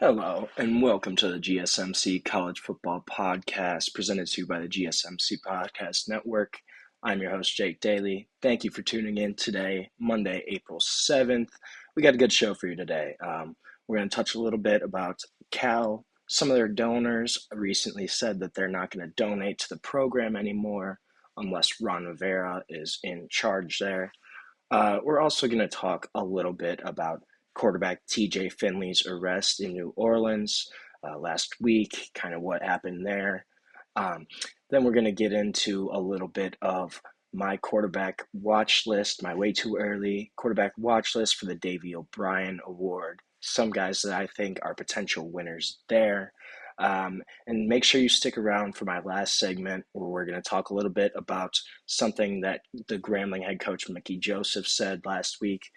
Hello, and welcome to the GSMC College Football Podcast, presented to you by the GSMC Podcast Network. I'm your host, Jake Daly. Thank you for tuning in today, Monday, April 7th. We got a good show for you today. We're going to touch a little bit about Cal. Some of their donors recently said that they're not going to donate to the program anymore unless Ron Rivera is in charge there. We're also going to talk a little bit about quarterback TJ Finley's arrest in New Orleans last week, kind of what happened there. Then we're going to get into a little bit of my quarterback watch list, my way too early quarterback watch list for the Davey O'Brien Award. Some guys that I think are potential winners there. And make sure you stick around for my last segment where we're going to talk a little bit about something that the Grambling head coach Mickey Joseph said last week,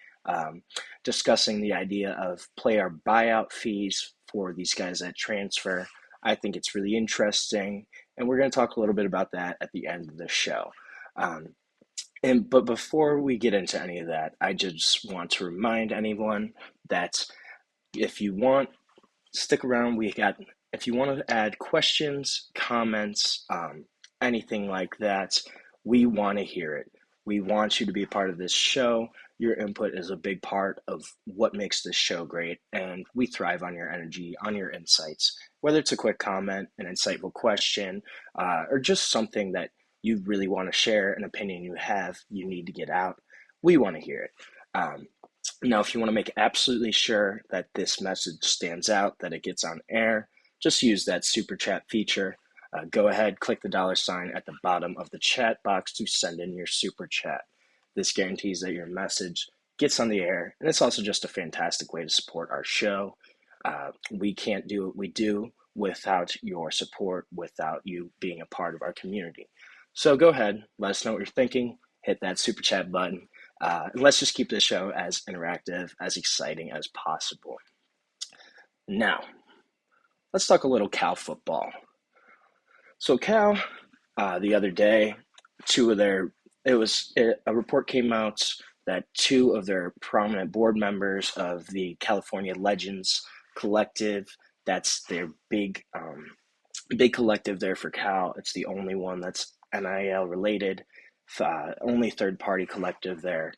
discussing the idea of player buyout fees for these guys that transfer. I think it's really interesting, and we're going to talk a little bit about that at the end of the show. But before we get into any of that, I just want to remind anyone that if you want, stick around. If you want to add questions, comments, anything like that, we want to hear it. We want you to be a part of this show. Your input is a big part of what makes this show great, and we thrive on your energy, on your insights. Whether it's a quick comment, an insightful question, or just something that you really want to share, an opinion you need to get out, we want to hear it. Now, if you want to make absolutely sure that this message stands out, that it gets on air, just use that super chat feature. Go ahead, click the $ at the bottom of the chat box to send in your super chat. This guarantees that your message gets on the air, and it's also just a fantastic way to support our show. We can't do what we do without your support, without you being a part of our community. So go ahead, let us know what you're thinking, hit that super chat button, and let's just keep this show as interactive, as exciting as possible. Now, let's talk a little Cal football. So Cal, the other day, a report came out that two of their prominent board members of the California Legends Collective, that's their big collective there for Cal. It's the only one that's NIL related, only third-party collective there.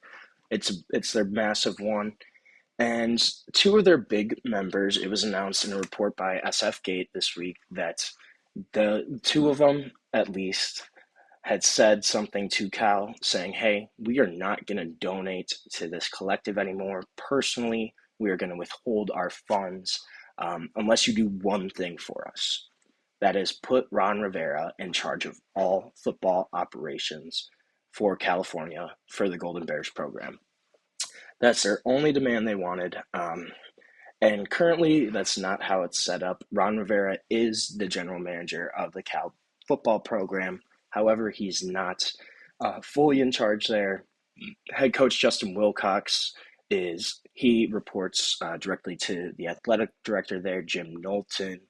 It's their massive one. And two of their big members, it was announced in a report by SF Gate this week that the two of them, at least, had said something to Cal saying, hey, we are not going to donate to this collective anymore. Personally, we are going to withhold our funds unless you do one thing for us. That is, put Ron Rivera in charge of all football operations for California for the Golden Bears program. That's their only demand they wanted. And currently, that's not how it's set up. Ron Rivera is the general manager of the Cal football program. However, he's not fully in charge there. Head coach Justin Wilcox he reports directly to the athletic director there, Jim Knowlton,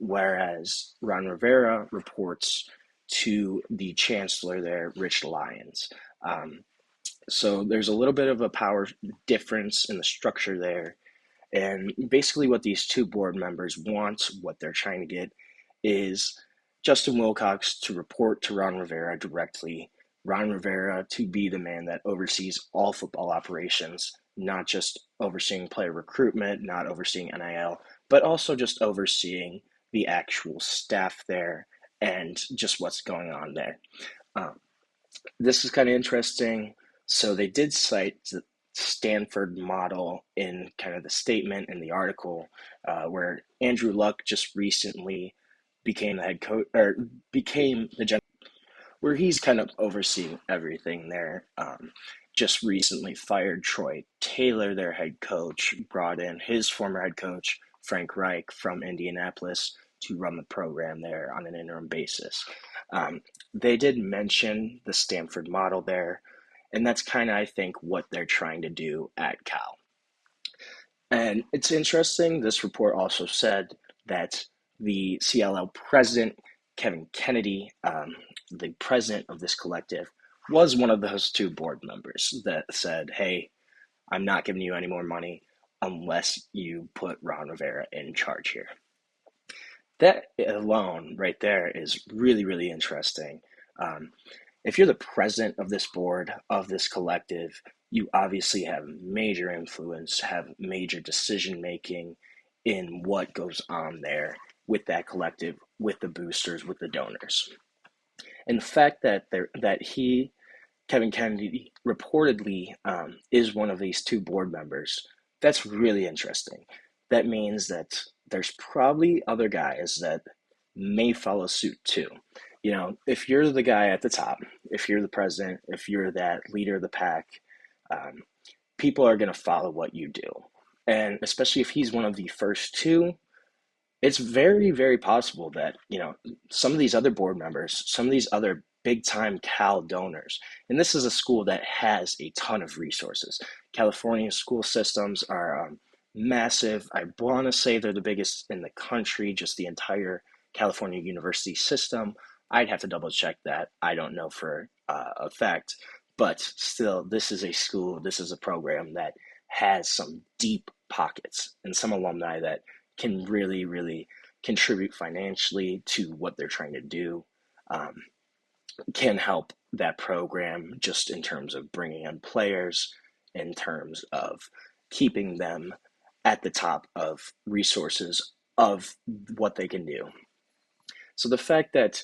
whereas Ron Rivera reports to the Chancellor there, Rich Lyons. So there's a little bit of a power difference in the structure there. And basically what these two board members want, what they're trying to get, is Justin Wilcox to report to Ron Rivera directly, Ron Rivera to be the man that oversees all football operations, not just overseeing player recruitment, not overseeing NIL, but also just overseeing the actual staff there and just what's going on there. This is kind of interesting. So they did cite the Stanford model in kind of the statement in the article, where Andrew Luck just recently became the head coach, or became the general, where he's kind of overseeing everything there. Just recently fired Troy Taylor, their head coach, brought in his former head coach, Frank Reich, from Indianapolis to run the program there on an interim basis. They did mention the Stanford model there, and that's kind of, I think, what they're trying to do at Cal. And it's interesting, this report also said that the CLL president, Kevin Kennedy, the president of this collective, was one of those two board members that said, hey, I'm not giving you any more money. unless you put Ron Rivera in charge here. That alone right there is really, really interesting. If you're the president of this board, of this collective, you obviously have major influence, have major decision making in what goes on there with that collective, with the boosters, with the donors. And the fact that Kevin Kennedy, reportedly is one of these two board members, that's really interesting. That means that there's probably other guys that may follow suit too. If you're the guy at the top, if you're the president, if you're that leader of the pack, people are going to follow what you do. And especially if he's one of the first two, it's very, very possible that, some of these other board members, some of these other big time Cal donors, and this is a school that has a ton of resources. California school systems are massive. I want to say they're the biggest in the country, just the entire California university system. I'd have to double check that. I don't know for a fact, but still, this is a school, this is a program that has some deep pockets and some alumni that can really, really contribute financially to what they're trying to do, can help that program just in terms of bringing in players, in terms of keeping them at the top of resources of what they can do. So the fact that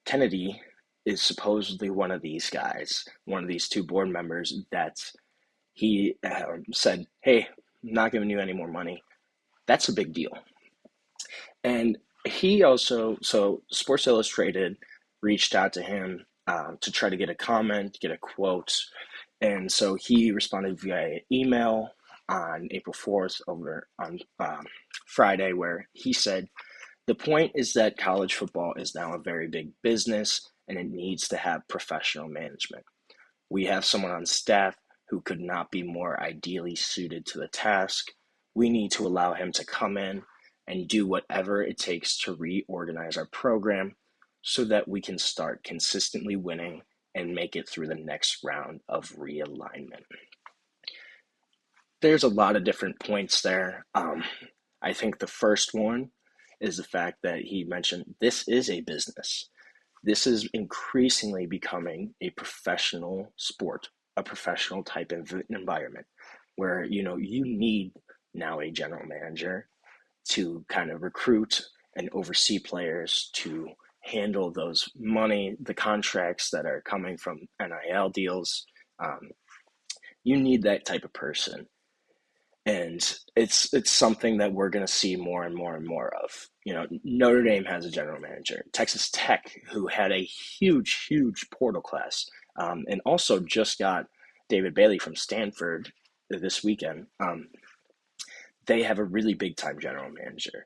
Kennedy is supposedly one of these guys, one of these two board members, that he said, hey, I'm not giving you any more money, that's a big deal. And he also, so Sports Illustrated reached out to him to try to get a comment, get a quote. And so he responded via email on April 4th over on Friday, where he said, the point is that college football is now a very big business and it needs to have professional management. We have someone on staff who could not be more ideally suited to the task. We need to allow him to come in and do whatever it takes to reorganize our program so that we can start consistently winning and make it through the next round of realignment. There's a lot of different points there. I think the first one is the fact that he mentioned this is a business. This is increasingly becoming a professional sport, a professional type of environment where, you need now a general manager to kind of recruit and oversee players, to handle those the contracts that are coming from NIL deals. You need that type of person. And it's something that we're going to see more and more and more of. Notre Dame has a general manager. Texas Tech, who had a huge, huge portal class, and also just got David Bailey from Stanford this weekend. They have a really big time general manager.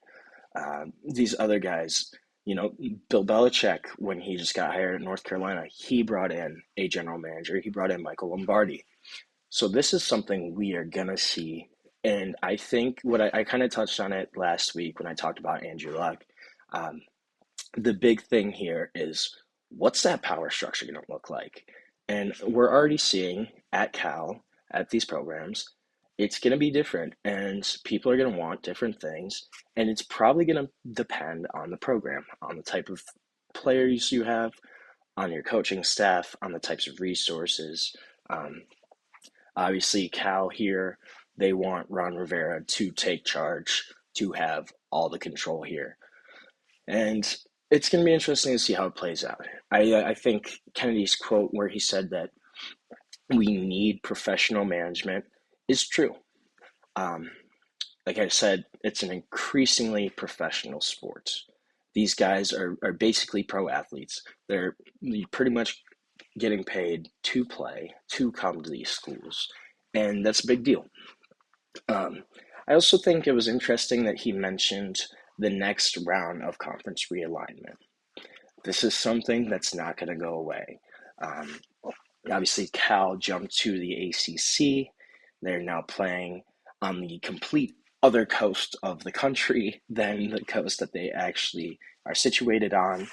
These other guys, Bill Belichick, when he just got hired at North Carolina, he brought in a general manager. He brought in Michael Lombardi. So this is something we are going to see. And I think what I kind of touched on it last week when I talked about Andrew Luck. The big thing here is, what's that power structure going to look like? And we're already seeing at Cal, at these programs, it's going to be different, and people are going to want different things, and it's probably going to depend on the program, on the type of players you have, on your coaching staff, on the types of resources. Obviously, Cal here, they want Ron Rivera to take charge, to have all the control here. And it's going to be interesting to see how it plays out. I think Kennedy's quote where he said that we need professional management is true. Like I said, it's an increasingly professional sport. These guys are basically pro athletes. They're pretty much getting paid to play, to come to these schools. And that's a big deal. I also think it was interesting that he mentioned the next round of conference realignment. This is something that's not going to go away. Obviously, Cal jumped to the ACC. They're now playing on the complete other coast of the country than the coast that they actually are situated on.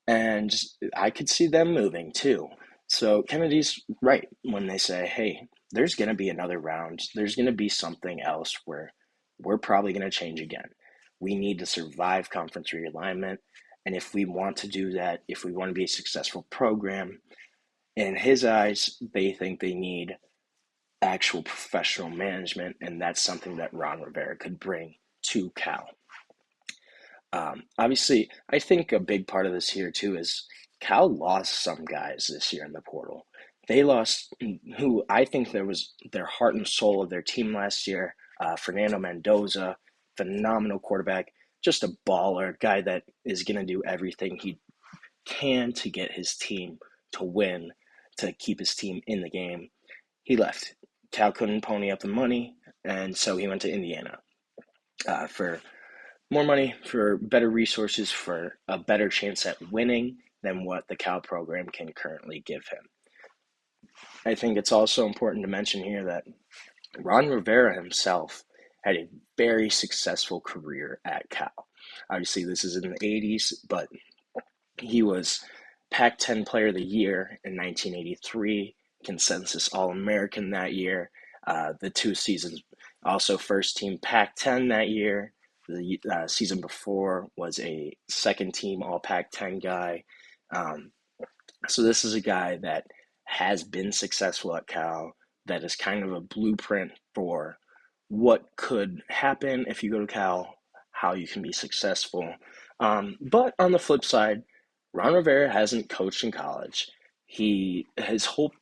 And I could see them moving too. So Kennedy's right when they say, hey, there's going to be another round. There's going to be something else where we're probably going to change again. We need to survive conference realignment. And if we want to do that, if we want to be a successful program, in his eyes, they think they need actual professional management, and that's something that Ron Rivera could bring to Cal. Obviously, I think a big part of this here too is Cal lost some guys this year in the portal. They lost who I think there was their heart and soul of their team last year. Fernando Mendoza, phenomenal quarterback, just a baller, guy that is going to do everything he can to get his team to win, to keep his team in the game. He left. Cal couldn't pony up the money, and so he went to Indiana for more money, for better resources, for a better chance at winning than what the Cal program can currently give him. I think it's also important to mention here that Ron Rivera himself had a very successful career at Cal. Obviously, this is in the 80s, but he was Pac-10 Player of the Year in 1983, consensus All-American that year. The 2 seasons, also first team Pac-10 that year. The season before was a second team All Pac-10 guy. So this is a guy that has been successful at Cal, that is kind of a blueprint for what could happen if you go to Cal, how you can be successful. But on the flip side, Ron Rivera hasn't coached in college. His whole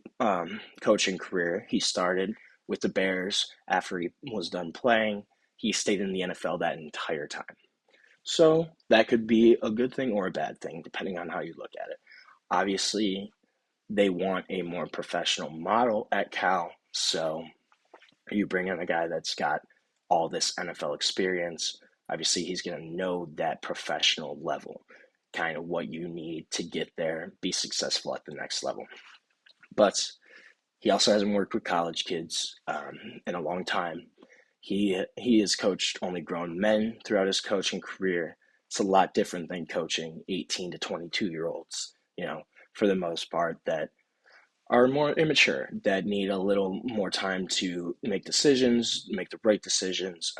coaching career, he started with the Bears after he was done playing. He stayed in the NFL that entire time. So that could be a good thing or a bad thing, depending on how you look at it. Obviously, they want a more professional model at Cal, so you bring in a guy that's got all this NFL experience. Obviously, he's going to know that professional level, kind of what you need to get there, be successful at the next level. But he also hasn't worked with college kids in a long time. He has coached only grown men throughout his coaching career. It's a lot different than coaching 18 to 22-year-olds, for the most part, that are more immature, that need a little more time to make decisions, make the right decisions,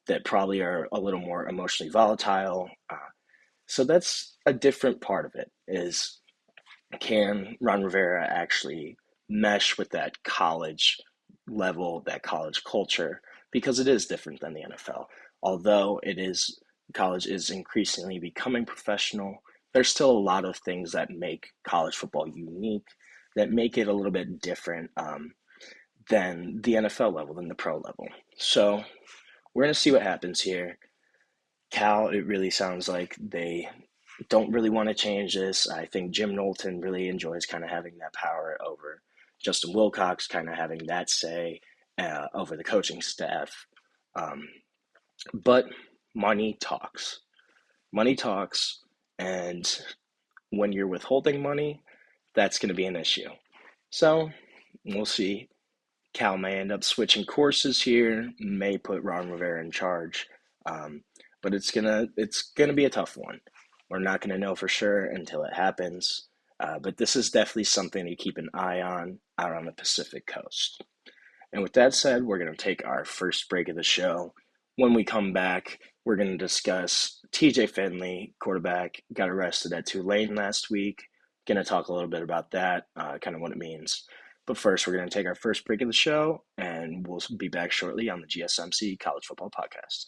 that probably are a little more emotionally volatile. So that's a different part of it, is can Ron Rivera actually mesh with that college level, that college culture, because it is different than the NFL. Although college is increasingly becoming professional, there's still a lot of things that make college football unique, that make it a little bit different than the NFL level, than the pro level. So we're going to see what happens here. Cal, it really sounds like they don't really want to change this. I think Jim Knowlton really enjoys kind of having that power over Justin Wilcox, kind of having that say over the coaching staff. But money talks. Money talks, and when you're withholding money, that's going to be an issue. So we'll see. Cal may end up switching courses here, may put Ron Rivera in charge, but it's gonna be a tough one. We're not going to know for sure until it happens, but this is definitely something to keep an eye on out on the Pacific Coast. And with that said, we're going to take our first break of the show. When we come back, we're going to discuss TJ Finley, quarterback, got arrested at Tulane last week. Going to talk a little bit about that, kind of what it means. But first, we're going to take our first break of the show, and we'll be back shortly on the GSMC College Football Podcast.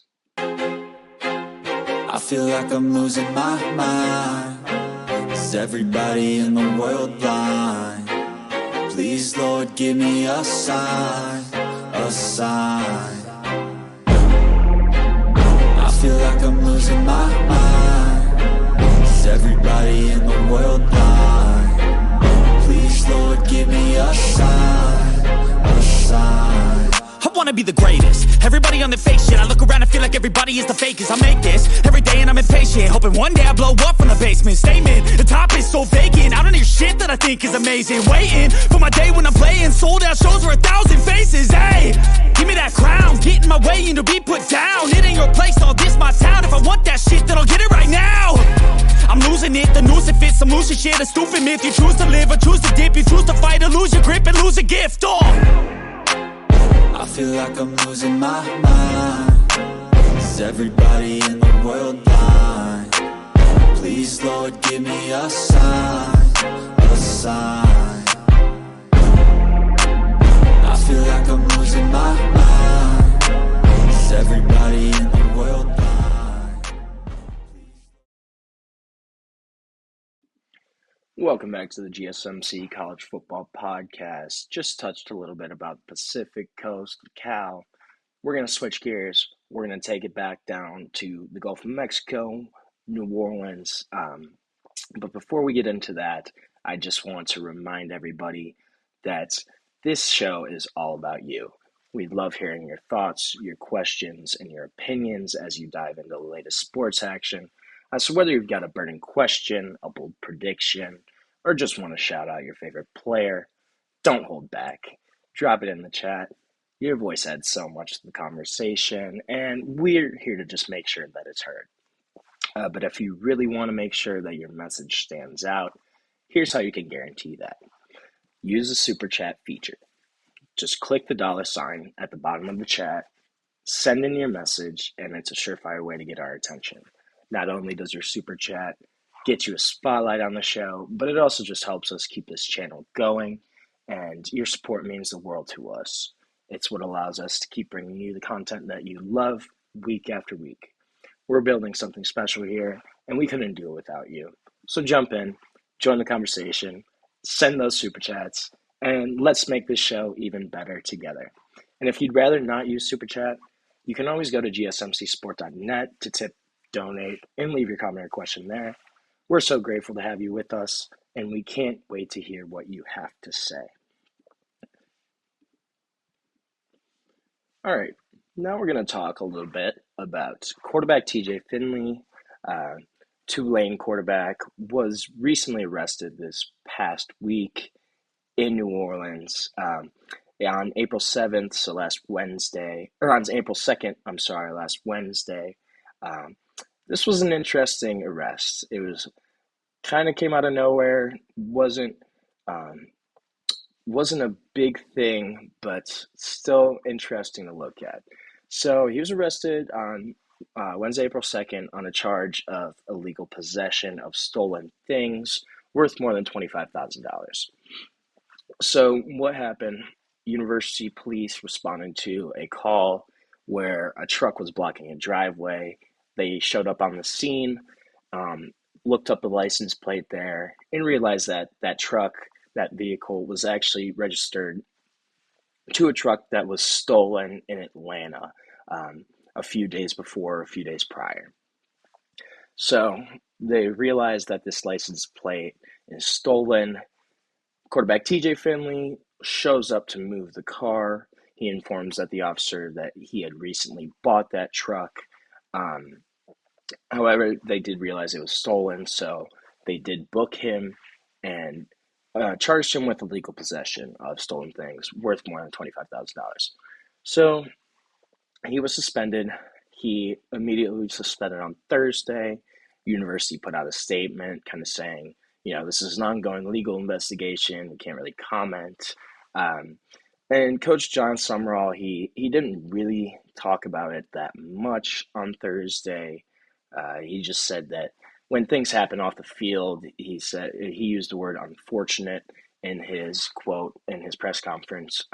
I feel like I'm losing my mind. Is everybody in the world blind? Please, Lord, give me a sign, a sign. I feel like I'm losing my mind. Is everybody in the world blind? Please, Lord, give me a sign, a sign. I wanna be the greatest. Everybody on their fake shit. I look around and feel like everybody is the fakest. I make this every day and I'm impatient, hoping one day I blow up from the basement. Statement, the top is so vacant. I don't hear shit that I think is amazing. Waiting for my day when I'm playing sold out shows for 1,000 faces. Hey, give me that crown, get in my way and to be put down. It ain't your place, all this my town. If I want that shit, then I'll get it right now. I'm losing it, the noose it fits, I'm losing this shit a stupid myth. You choose to live or choose to dip. You choose to fight or lose your grip and lose a gift. I feel like I'm losing my mind. Is everybody in the world blind? Please, Lord, give me a sign, a sign. I feel like I'm losing my mind. Is everybody in the world blind? Welcome back to the GSMC College Football Podcast. Just touched a little bit about the Pacific Coast, Cal. We're going to switch gears. We're going to take it back down to the Gulf of Mexico, New Orleans. But before we get into that, I just want to remind everybody that this show is all about you. We love hearing your thoughts, your questions, and your opinions as you dive into the latest sports action. So whether you've got a burning question, a bold prediction, or just want to shout out your favorite player, don't hold back. Drop it in the chat. Your voice adds so much to the conversation, and we're here to just make sure that it's heard. But if you really want to make sure that your message stands out, here's how you can guarantee that. Use the super chat feature. Just click the $ at the bottom of the chat, send in your message, and it's a surefire way to get our attention. Not only does your super chat get you a spotlight on the show, but it also just helps us keep this channel going, and your support means the world to us. It's what allows us to keep bringing you the content that you love week after week. We're building something special here, and we couldn't do it without you. So jump in, join the conversation, send those super chats, and let's make this show even better together. And if you'd rather not use super chat, you can always go to gsmcsport.net to tip, donate, and leave your comment or question there. We're so grateful to have you with us, and we can't wait to hear what you have to say. All right, now we're going to talk a little bit about quarterback TJ Finley. Tulane quarterback was recently arrested this past week in New Orleans on April 7th, so last Wednesday, or on April 2nd, last Wednesday. This was an interesting arrest. It was kind of came out of nowhere, wasn't a big thing, but still interesting to look at. So he was arrested on Wednesday, April 2nd on a charge of illegal possession of stolen things worth more than $25,000. So what happened? University police responded to a call where a truck was blocking a driveway. They showed up on the scene, looked up the license plate there, and realized that that vehicle was actually registered to a truck that was stolen in Atlanta a few days prior. So they realized that this license plate is stolen. Quarterback TJ Finley shows up to move the car. He informs the officer that he had recently bought that truck. However, they did realize it was stolen, so they did book him and charged him with illegal possession of stolen things worth more than $25,000. So he was suspended. He immediately was suspended on Thursday. University put out a statement kind of saying, this is an ongoing legal investigation. We can't really comment. And Coach John Summerall, he didn't really talk about it that much on Thursday. He just said that when things happen off the field, he used the word unfortunate in his quote in his press conference.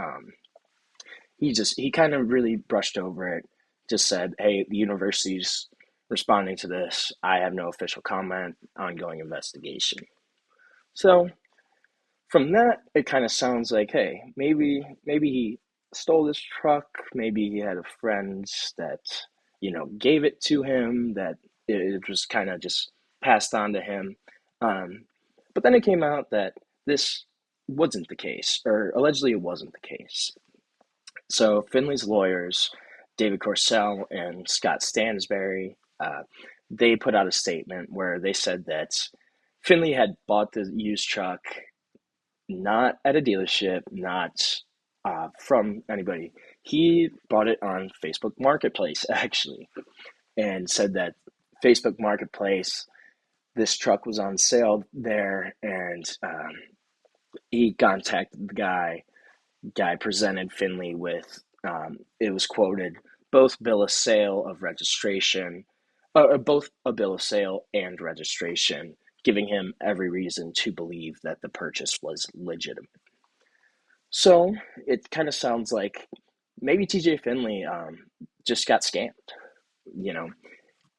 He kind of really brushed over it, just said, hey, the university's responding to this. I have no official comment, ongoing investigation. So from that, it kind of sounds like, hey, maybe he stole this truck. Maybe he had a friend that, gave it to him, that it was kind of just passed on to him. But then it came out that this wasn't the case, or allegedly it wasn't the case. So Finley's lawyers, David Corsell and Scott Stansberry, they put out a statement where they said that Finley had bought the used truck not at a dealership, not from anybody. He bought it on Facebook Marketplace, actually, and said that Facebook Marketplace this truck was on sale there, and he contacted the guy. Guy presented Finley with, it was quoted, both bill of sale of registration, both a bill of sale and registration, giving him every reason to believe that the purchase was legitimate. So it kind of sounds like maybe TJ Finley just got scammed. You know,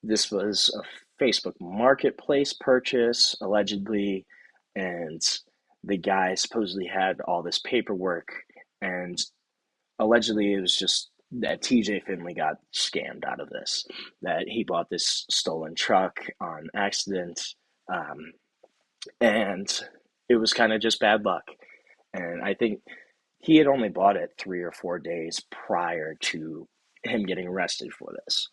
this was a Facebook Marketplace purchase, allegedly, and the guy supposedly had all this paperwork, and allegedly it was just that TJ Finley got scammed out of this, that he bought this stolen truck on accident, and it was kind of just bad luck. And I think he had only bought it 3 or 4 days prior to him getting arrested for this.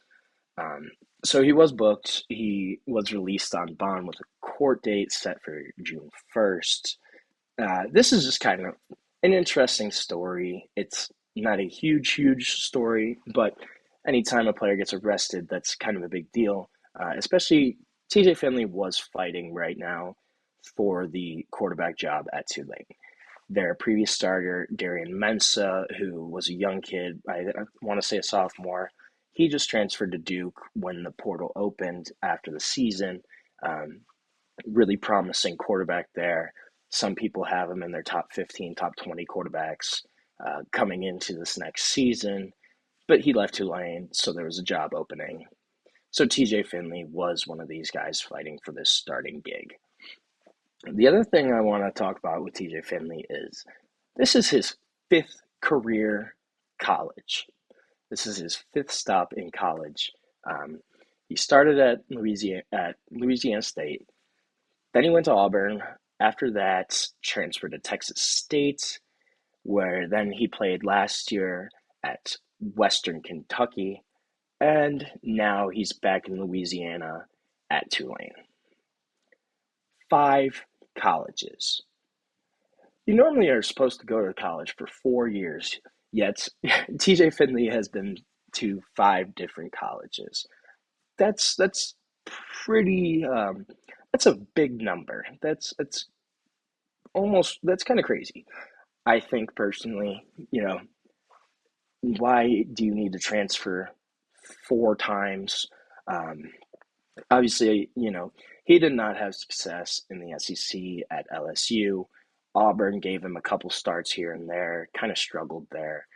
So he was booked. He was released on bond with a court date set for June 1st. This is just kind of an interesting story. It's not a huge story, but anytime a player gets arrested, that's kind of a big deal. Especially TJ Finley was fighting right now for the quarterback job at Tulane. Their previous starter, Darian Mensah, who was a young kid, I want to say a sophomore, he just transferred to Duke when the portal opened after the season. Really promising quarterback there. Some people have him in their top 15, top 20 quarterbacks coming into this next season, but he left Tulane, so there was a job opening. So TJ Finley was one of these guys fighting for this starting gig. The other thing I want to talk about with TJ Finley is this is his 5th career college. This is his 5th stop in college. He started at Louisiana State. Then he went to Auburn. After that, transferred to Texas State, where then he played last year at Western Kentucky. And now he's back in Louisiana at Tulane. 5 colleges. You normally are supposed to go to college for 4 years, yet TJ Finley has been to 5 different colleges. That's pretty. That's a big number. That's kind of crazy. I think personally, why do you need to transfer 4 times? Obviously, he did not have success in the SEC at LSU. Auburn gave him a couple starts here and there, kind of struggled there.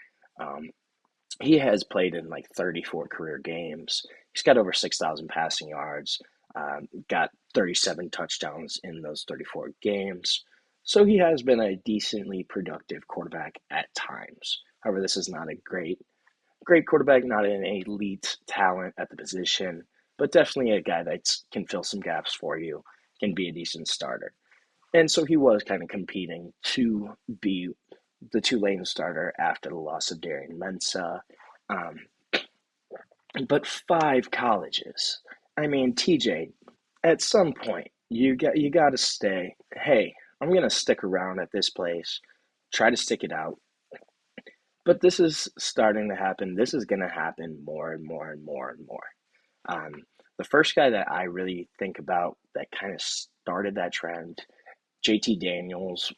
He has played in like 34 career games. He's got over 6,000 passing yards, got 37 touchdowns in those 34 games. So he has been a decently productive quarterback at times. However, this is not a great quarterback, not an elite talent at the position, but definitely a guy that can fill some gaps for you, can be a decent starter. And so he was kind of competing to be the Tulane starter after the loss of Darian Mensah. But 5 colleges. I mean, TJ, at some point, you got to stay. Hey, I'm going to stick around at this place, try to stick it out. But this is starting to happen. This is going to happen more and more and more and more. The first guy that I really think about that kind of started that trend, JT Daniels,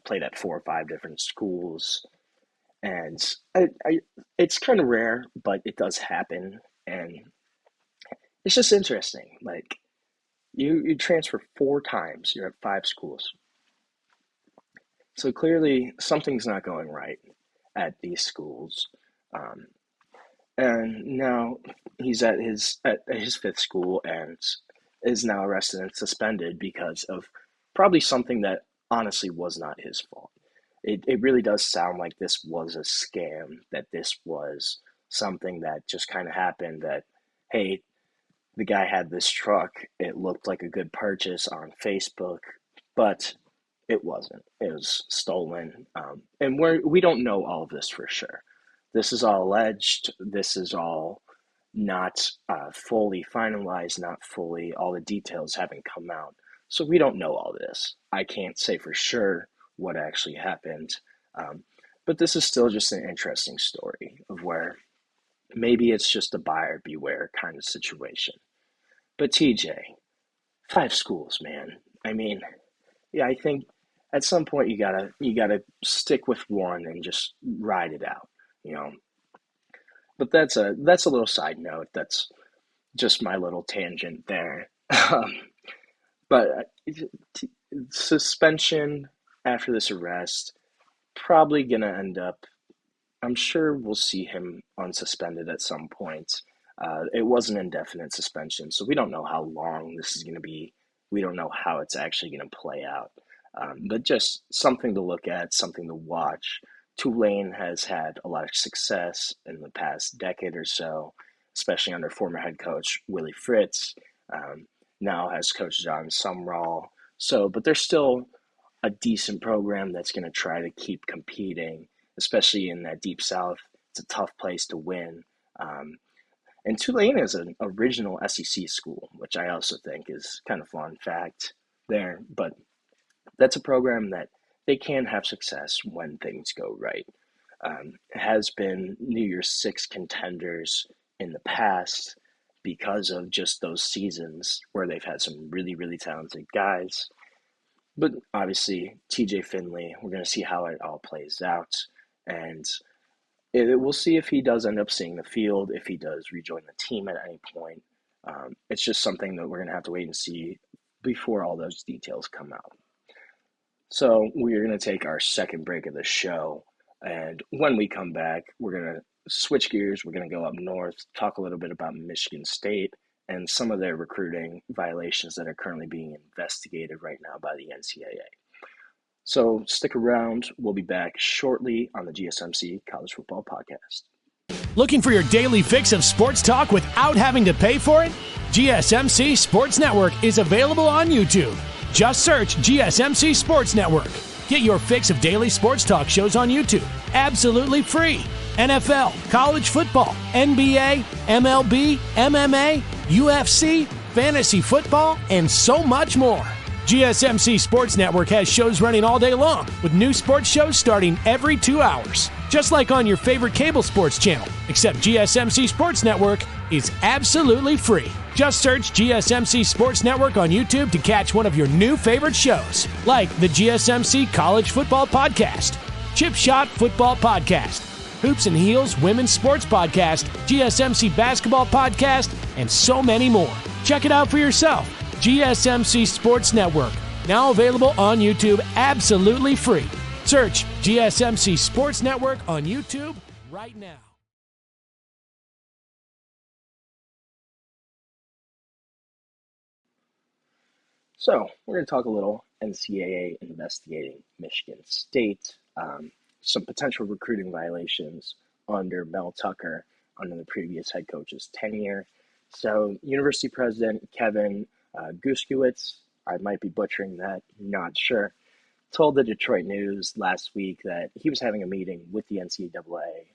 played at 4 or 5 different schools. And it's kind of rare, but it does happen. And it's just interesting. Like, you transfer 4 times, you're at 5 schools. So clearly something's not going right at these schools. And now he's at his 5th school and is now arrested and suspended because of probably something that honestly was not his fault. It really does sound like this was a scam, that this was something that just kind of happened, that, hey, the guy had this truck, it looked like a good purchase on Facebook, but it wasn't. It was stolen. And we don't know all of this for sure. This is all alleged. This is all not fully finalized, not fully, all the details haven't come out. So we don't know all this. I can't say for sure what actually happened. But this is still just an interesting story of where maybe it's just a buyer beware kind of situation. But TJ, 5 schools, man. I mean, yeah, I think at some point you gotta stick with one and just ride it out, you know. But that's a little side note. That's just my little tangent there. Um, but suspension after this arrest probably gonna end up. I'm sure we'll see him unsuspended at some point. It was an indefinite suspension, so we don't know how long this is going to be. We don't know how it's actually going to play out. But just something to look at, something to watch. Tulane has had a lot of success in the past decade or so, especially under former head coach Willie Fritz. Um, Now has Coach John Sumrall. So, but they're still a decent program that's going to try to keep competing, especially in that deep south. It's a tough place to win. Um, and Tulane is an original SEC school, which I also think is kind of fun fact there. But that's a program that they can have success when things go right. Has been New Year's Six contenders in the past because of just those seasons where they've had some really, really talented guys. But obviously, TJ Finley, we're going to see how it all plays out. And we'll see if he does end up seeing the field, if he does rejoin the team at any point. It's just something that we're going to have to wait and see before all those details come out. So we're going to take our second break of the show. And when we come back, we're going to switch gears. We're going to go up north, talk a little bit about Michigan State and some of their recruiting violations that are currently being investigated right now by the NCAA. So stick around. We'll be back shortly on the GSMC College Football Podcast. Looking for your daily fix of sports talk without having to pay for it? GSMC Sports Network is available on YouTube. Just search GSMC Sports Network. Get your fix of daily sports talk shows on YouTube, absolutely free. NFL, college football, NBA, MLB, MMA, UFC, fantasy football, and so much more. GSMC Sports Network has shows running all day long, with new sports shows starting every 2 hours. Just like on your favorite cable sports channel, except GSMC Sports Network is absolutely free. Just search GSMC Sports Network on YouTube to catch one of your new favorite shows, like the GSMC College Football Podcast, Chip Shot Football Podcast, Hoops and Heels Women's Sports Podcast, GSMC Basketball Podcast, and so many more. Check it out for yourself. GSMC Sports Network, now available on YouTube absolutely free. Search GSMC Sports Network on YouTube right now. So we're going to talk a little NCAA investigating Michigan State, some potential recruiting violations under Mel Tucker under the previous head coach's tenure. So University President Kevin Guskiewicz, I might be butchering that, not sure, told the Detroit News last week that he was having a meeting with the NCAA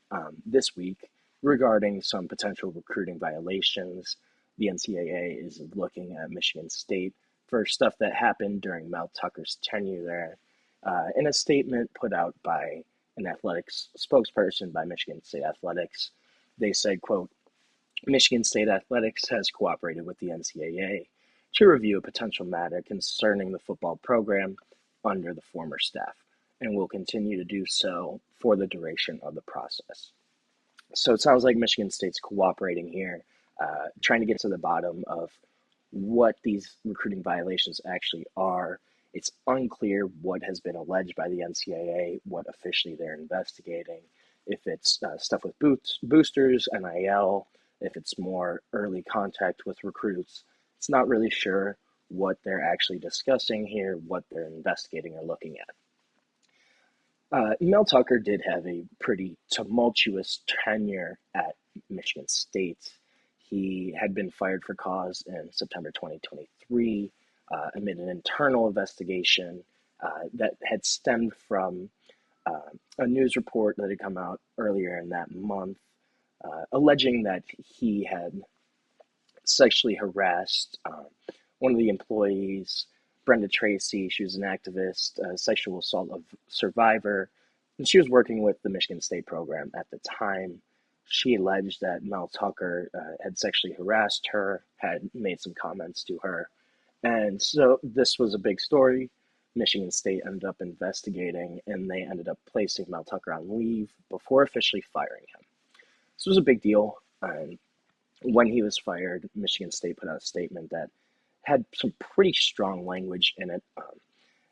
this week regarding some potential recruiting violations. The NCAA is looking at Michigan State for stuff that happened during Mel Tucker's tenure there. In a statement put out by an athletics spokesperson by Michigan State Athletics, they said, quote, Michigan State Athletics has cooperated with the NCAA to review a potential matter concerning the football program under the former staff, and will continue to do so for the duration of the process. So it sounds like Michigan State's cooperating here, trying to get to the bottom of what these recruiting violations actually are. It's unclear what has been alleged by the NCAA, what officially they're investigating, if it's stuff with boosters, NIL, if it's more early contact with recruits. It's not really sure what they're actually discussing here, what they're investigating or looking at. Mel Tucker did have a pretty tumultuous tenure at Michigan State. He had been fired for cause in September 2023 amid an internal investigation that had stemmed from a news report that had come out earlier in that month alleging that he had sexually harassed one of the employees, Brenda Tracy. She was an activist, sexual assault of survivor, and she was working with the Michigan State program at the time. She alleged that Mel Tucker had sexually harassed her, had made some comments to her, And so this was a big story. Michigan State ended up investigating, and they ended up placing Mel Tucker on leave before officially firing him. This was a big deal. And when he was fired, Michigan State put out a statement that had some pretty strong language in it.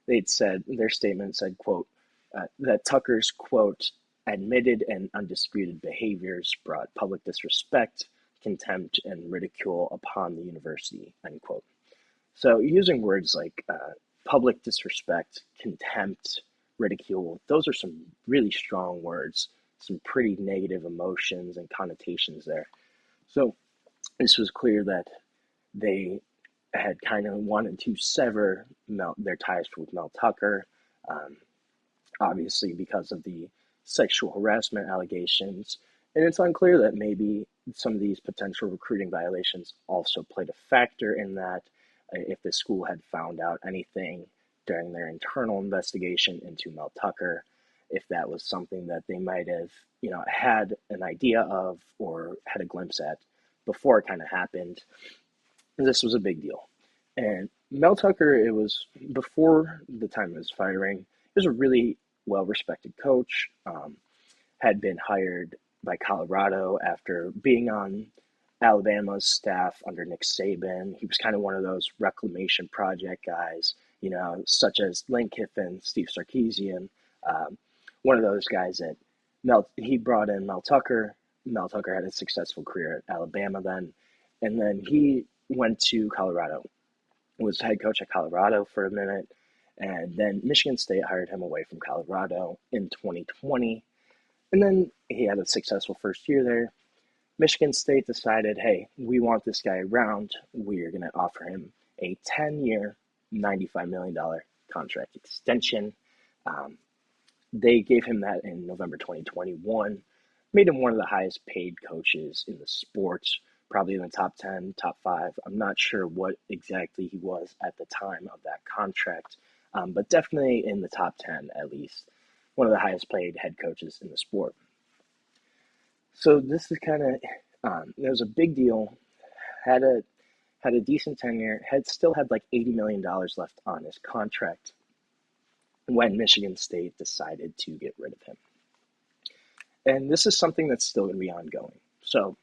Their statement said, quote, that Tucker's, quote, admitted and undisputed behaviors brought public disrespect, contempt, and ridicule upon the university, end quote. So using words like public disrespect, contempt, ridicule, those are some really strong words, some pretty negative emotions and connotations there. So this was clear that they had kind of wanted to sever their ties with Mel Tucker, obviously because of the sexual harassment allegations. And it's unclear that maybe some of these potential recruiting violations also played a factor in that, if the school had found out anything during their internal investigation into Mel Tucker, if that was something that they might have, had an idea of or had a glimpse at before it kind of happened. This was a big deal. And Mel Tucker, it was before the time of his firing, he was a really well-respected coach, had been hired by Colorado after being on Alabama's staff under Nick Saban. He was kind of one of those reclamation project guys, such as Lane Kiffin, Steve Sarkisian, one of those guys that he brought in Mel Tucker. Mel Tucker had a successful career at Alabama then, and then he went to Colorado, was head coach at Colorado for a minute, and then Michigan State hired him away from Colorado in 2020, and then he had a successful first year there. Michigan State decided, hey, we want this guy around. We are going to offer him a 10-year, $95 million contract extension. They gave him that in November 2021, made him one of the highest paid coaches in the sport, probably in the top 10, top 5. I'm not sure what exactly he was at the time of that contract, but definitely in the top 10 at least, one of the highest paid head coaches in the sport. So this is kind of, it was a big deal, had a decent tenure, still had like $80 million left on his contract when Michigan State decided to get rid of him. And this is something that's still going to be ongoing. So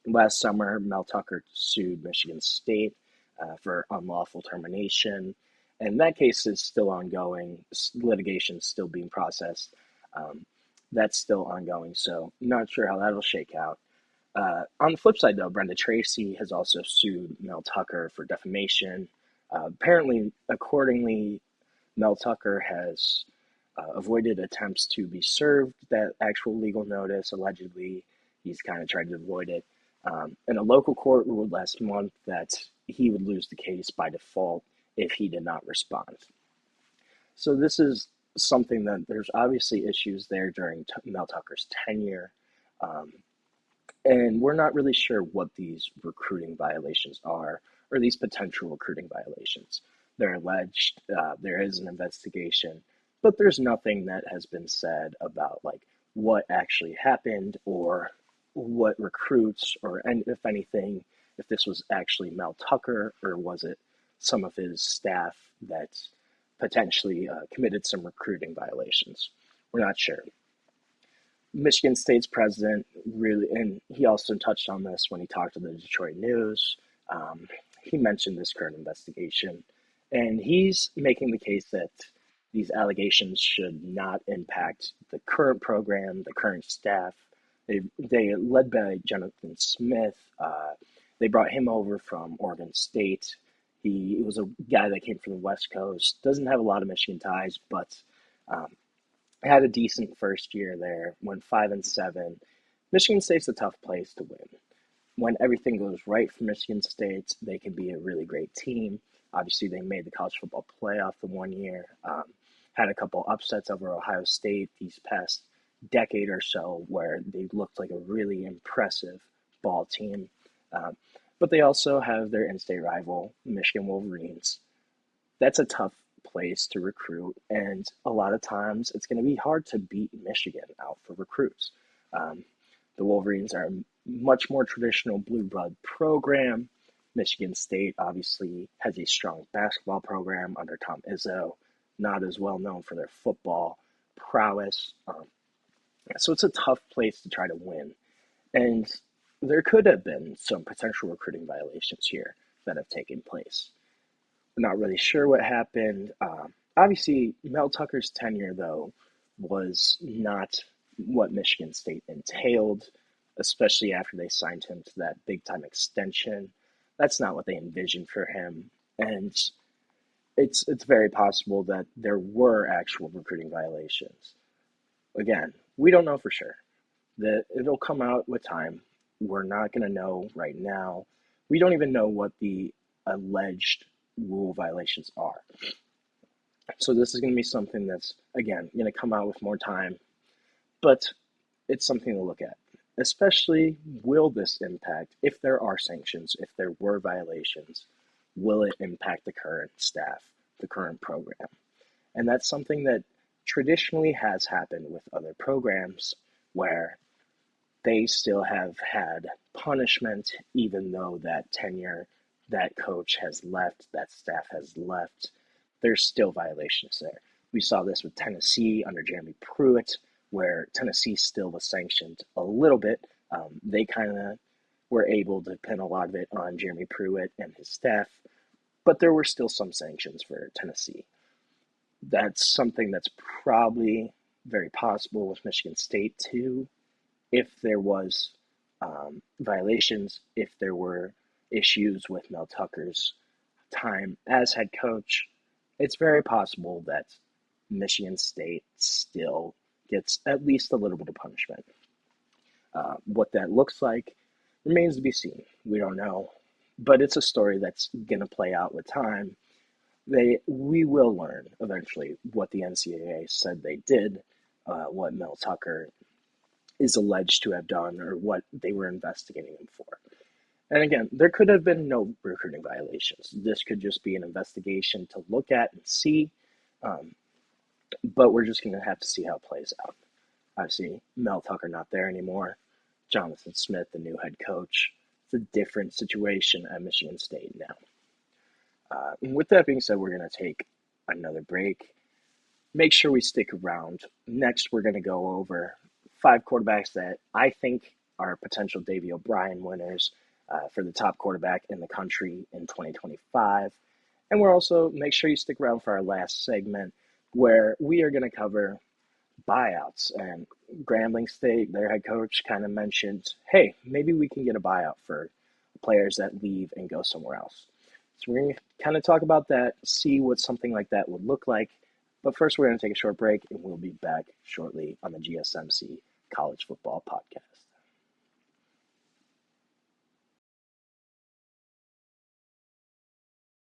last summer, Mel Tucker sued Michigan State for unlawful termination, and that case is still ongoing. Litigation is still being processed. That's still ongoing, so not sure how that'll shake out. On the flip side, though, Brenda Tracy has also sued Mel Tucker for defamation. Accordingly, Mel Tucker has avoided attempts to be served that actual legal notice. Allegedly, he's kind of tried to avoid it. And a local court ruled last month that he would lose the case by default if he did not respond. So this is something that there's obviously issues there during Mel Tucker's tenure. And we're not really sure what these recruiting violations are, or these potential recruiting violations. They're alleged, there is an investigation, but there's nothing that has been said about like what actually happened or what recruits, or if anything, if this was actually Mel Tucker or was it some of his staff that potentially committed some recruiting violations. We're not sure. Michigan State's president really, and he also touched on this when he talked to the Detroit News, he mentioned this current investigation, and he's making the case that these allegations should not impact the current program, the current staff. They led by Jonathan Smith. They brought him over from Oregon State. He was a guy that came from the West Coast, doesn't have a lot of Michigan ties, but had a decent first year there, went 5-7. Michigan State's a tough place to win. When everything goes right for Michigan State, they can be a really great team. Obviously, they made the college football playoff the one year, had a couple upsets over Ohio State these past decade or so where they looked like a really impressive ball team. But they also have their in-state rival, Michigan Wolverines. That's a tough place to recruit, and a lot of times it's going to be hard to beat Michigan out for recruits. The Wolverines are a much more traditional blue blood program. Michigan State obviously has a strong basketball program under Tom Izzo, not as well known for their football prowess. So it's a tough place to try to win. And there could have been some potential recruiting violations here that have taken place. We're not really sure what happened. Obviously, Mel Tucker's tenure, though, was not what Michigan State entailed, especially after they signed him to that big-time extension. That's not what they envisioned for him. And it's very possible that there were actual recruiting violations. Again, we don't know for sure. That it'll come out with time. We're not going to know right now. We don't even know what the alleged rule violations are. So this is going to be something that's, again, going to come out with more time. But it's something to look at. Especially, will this impact, if there are sanctions, if there were violations, will it impact the current staff, the current program? And that's something that traditionally has happened with other programs where they still have had punishment, even though that tenure, that coach has left, that staff has left. There's still violations there. We saw this with Tennessee under Jeremy Pruitt, where Tennessee still was sanctioned a little bit. They kind of were able to pin a lot of it on Jeremy Pruitt and his staff, but there were still some sanctions for Tennessee. That's something that's probably very possible with Michigan State too. If there was violations, if there were issues with Mel Tucker's time as head coach, it's very possible that Michigan State still gets at least a little bit of punishment. What that looks like remains to be seen. We don't know, but it's a story that's going to play out with time. We will learn eventually what the NCAA said they did, what Mel Tucker is alleged to have done, or what they were investigating him for. And again, there could have been no recruiting violations. This could just be an investigation to look at and see, but we're just going to have to see how it plays out. Obviously, Mel Tucker not there anymore. Jonathan Smith, the new head coach. It's a different situation at Michigan State now. With that being said, we're going to take another break. Make sure we stick around. Next, we're going to go over 5 quarterbacks that I think are potential Davey O'Brien winners for the top quarterback in the country in 2025. And we're also, make sure you stick around for our last segment where we are going to cover buyouts. And Grambling State, their head coach, kind of mentioned, hey, maybe we can get a buyout for players that leave and go somewhere else. So we're going to kind of talk about that, see what something like that would look like. But first, we're going to take a short break, and we'll be back shortly on the GSMC College Football Podcast.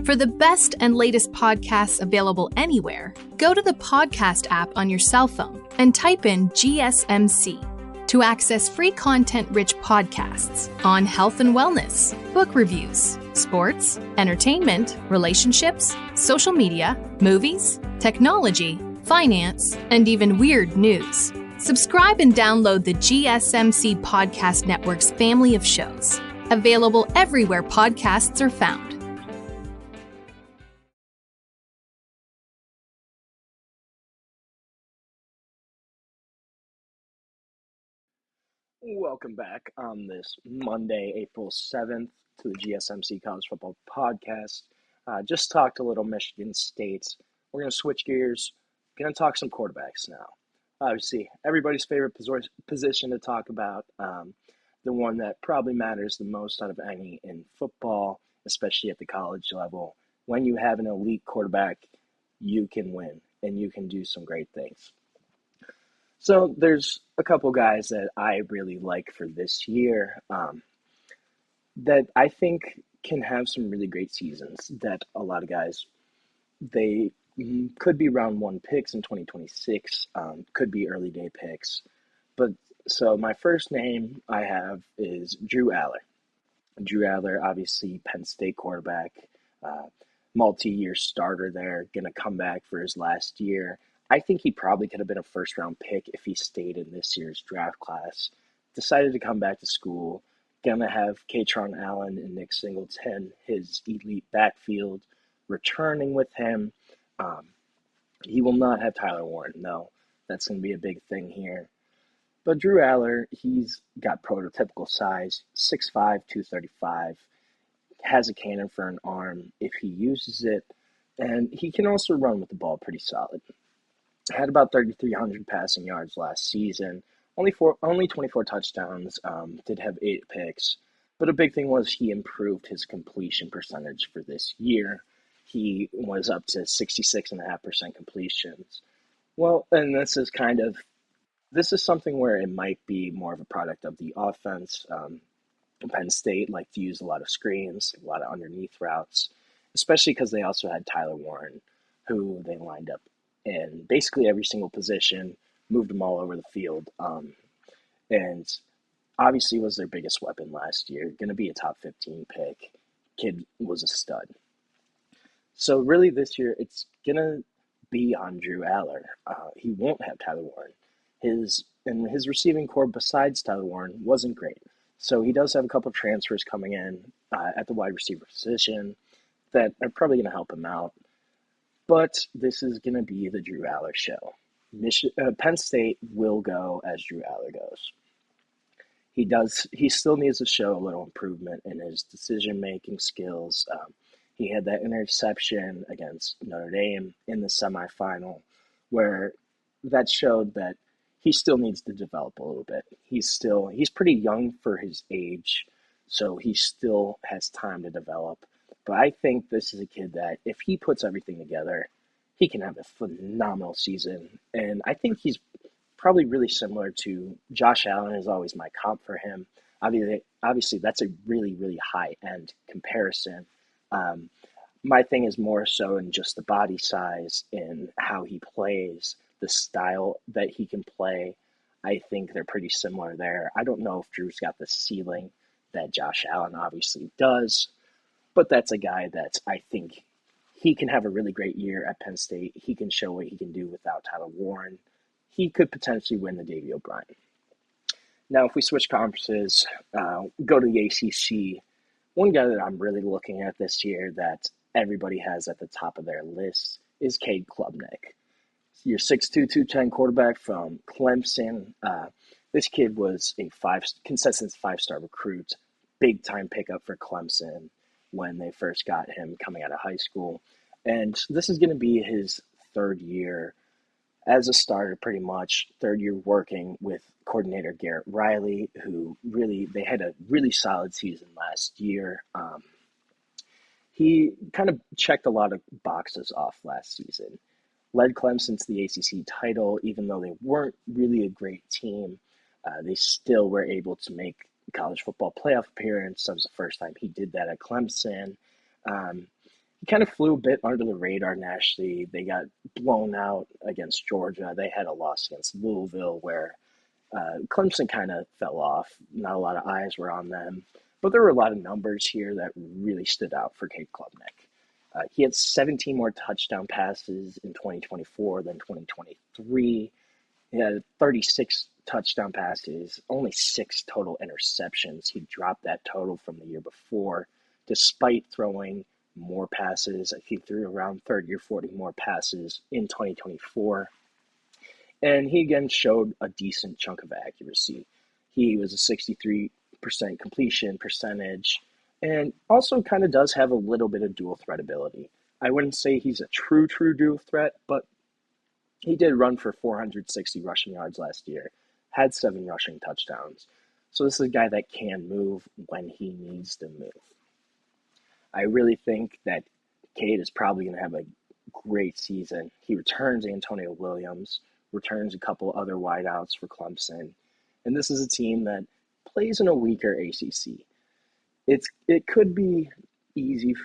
For the best and latest podcasts available anywhere, go to the podcast app on your cell phone and type in GSMC to access free content-rich podcasts on health and wellness, book reviews, sports, entertainment, relationships, social media, movies, technology, finance, and even weird news. Subscribe and download the GSMC Podcast Network's family of shows, available everywhere podcasts are found. Welcome back on this Monday, April 7th to the GSMC College Football Podcast. Just talked a little Michigan State. We're going to switch gears. Going to talk some quarterbacks now. Obviously, everybody's favorite position to talk about, the one that probably matters the most out of any in football, especially at the college level. When you have an elite quarterback, you can win and you can do some great things. So there's a couple guys that I really like for this year that I think can have some really great seasons, that a lot of guys, they could be round 1 picks in 2026, could be early day picks. But so my first name I have is Drew Aller. Drew Aller, obviously Penn State quarterback, multi-year starter there, going to come back for his last year. I think he probably could have been a first-round pick if he stayed in this year's draft class. Decided to come back to school, going to have Katron Allen and Nick Singleton, his elite backfield, returning with him. He will not have Tyler Warren, though. That's going to be a big thing here. But Drew Aller, he's got prototypical size, 6'5", 235, has a cannon for an arm if he uses it, and he can also run with the ball pretty solid. Had about 3,300 passing yards last season, only 24 touchdowns, did have 8 picks, but a big thing was he improved his completion percentage for this year. He was up to 66.5% completions. Well, and this is something where it might be more of a product of the offense. Penn State liked to use a lot of screens, a lot of underneath routes, especially because they also had Tyler Warren, who they lined up in basically every single position, moved them all over the field, and obviously was their biggest weapon last year. Going to be a top 15 pick. Kid was a stud. So really this year, it's going to be on Drew Aller. He won't have Tyler Warren. His receiving core besides Tyler Warren wasn't great. So he does have a couple of transfers coming in at the wide receiver position that are probably going to help him out. But this is going to be the Drew Aller show. Penn State will go as Drew Aller goes. He still needs to show a little improvement in his decision-making skills. He had that interception against Notre Dame in the semifinal where that showed that he still needs to develop a little bit. He's pretty young for his age, so he still has time to develop. But I think this is a kid that if he puts everything together, he can have a phenomenal season. And I think he's probably really similar to Josh Allen is always my comp for him. Obviously that's a really, really high-end comparison. My thing is more so in just the body size and how he plays, the style that he can play. I think they're pretty similar there. I don't know if Drew's got the ceiling that Josh Allen obviously does, but that's a guy that I think he can have a really great year at Penn State. He can show what he can do without Tyler Warren. He could potentially win the Davy O'Brien. Now, if we switch conferences, go to the ACC, one guy that I'm really looking at this year that everybody has at the top of their list is Cade Klubnik. Your 6'2", 210 quarterback from Clemson. This kid was a consistent 5-star recruit, big-time pickup for Clemson when they first got him coming out of high school. And this is going to be his third year as a starter, pretty much. Third year working with coordinator Garrett Riley, they had a really solid season last year. He kind of checked a lot of boxes off last season. Led Clemson to the ACC title, even though they weren't really a great team. They still were able to make college football playoff appearance. That was the first time he did that at Clemson. He kind of flew a bit under the radar nationally. They got blown out against Georgia. They had a loss against Louisville where Clemson kind of fell off. Not a lot of eyes were on them. But there were a lot of numbers here that really stood out for Cade Klubnik. He had 17 more touchdown passes in 2024 than 2023. He had 36 touchdown passes, only 6 total interceptions. He dropped that total from the year before, despite throwing more passes. I think threw around 30 or 40 more passes in 2024. And he again showed a decent chunk of accuracy. He was a 63% completion percentage, and also kind of does have a little bit of dual threat ability. I wouldn't say he's a true dual threat, but he did run for 460 rushing yards last year, had 7 rushing touchdowns. So this is a guy that can move when he needs to move. I really think that Cade is probably going to have a great season. He returns Antonio Williams, returns a couple other wideouts for Clemson, and this is a team that plays in a weaker ACC. It could be easy,